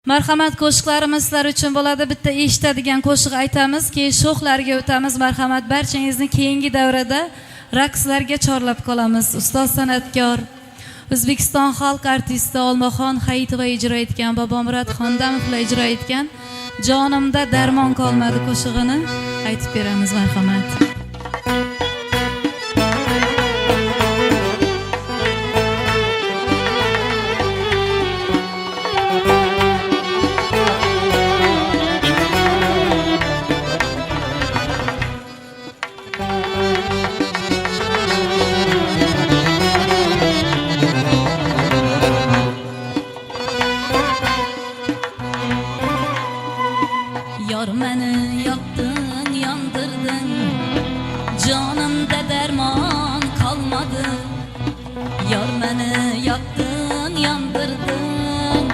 Marhamat qo'shiqlarimiz sizlar uchun bo'ladi. Bitta eshitadigan qo'shiq aytamiz, keyin sho'xlarga o'tamiz. Marhamat, barchangizni keyingi davrada raqslarga chorlab qolamiz. Ustoz san'atkor, O'zbekiston xalq artisti Olmaxon Hayitova ijro etgan, Bobomurod Xondamovlar ijro etgan Jonimda darmon qolmadi qo'shig'ini aytib beramiz. Marhamat. Yar məni yaktın, yandırdın, canımda derman kalmadı. Yar məni yaktın, yandırdın,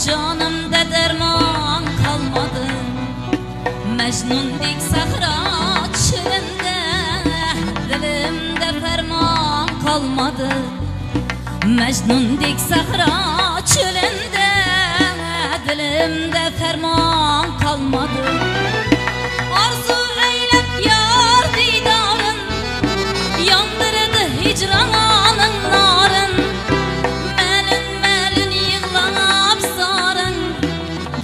canımda derman kalmadı. Mecnundik sahra çölünde, dilimde ferman kalmadı. Mecnundik sahra çölünde, dilimde ferman kalmadı. Arzu eylep yar didarın, yandırdı hicranın narın. Melin melin yığlanıp sarın,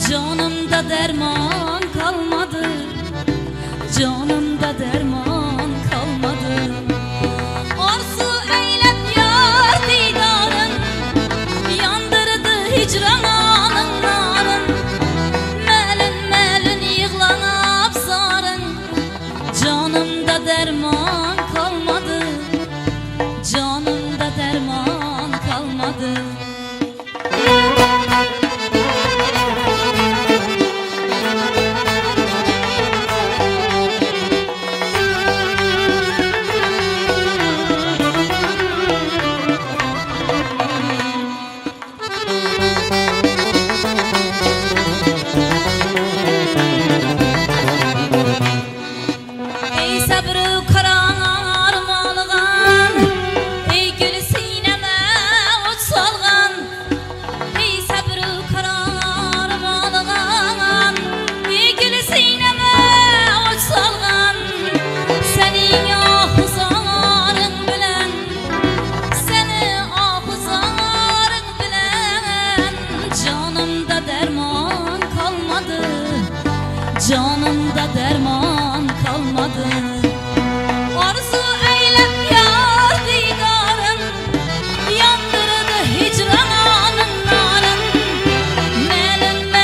canımda derman kalmadı. Canımda derman kalmadı. Arzu eylep yar didarın, yandırdı hicranın narın. Melin melin yığlanıp sarın, canımda derman kalmadı. Canımda derman kalmadı. Ey sabrı kararmalığın, ey gül sineme uç salğın. Ey sabrı kararmalığın, ey gül sineme uç salğın. Senin ahuzarın bilen, seni ahuzarın bilen, canımda derman kalmadı. Canımda derman kalmadı.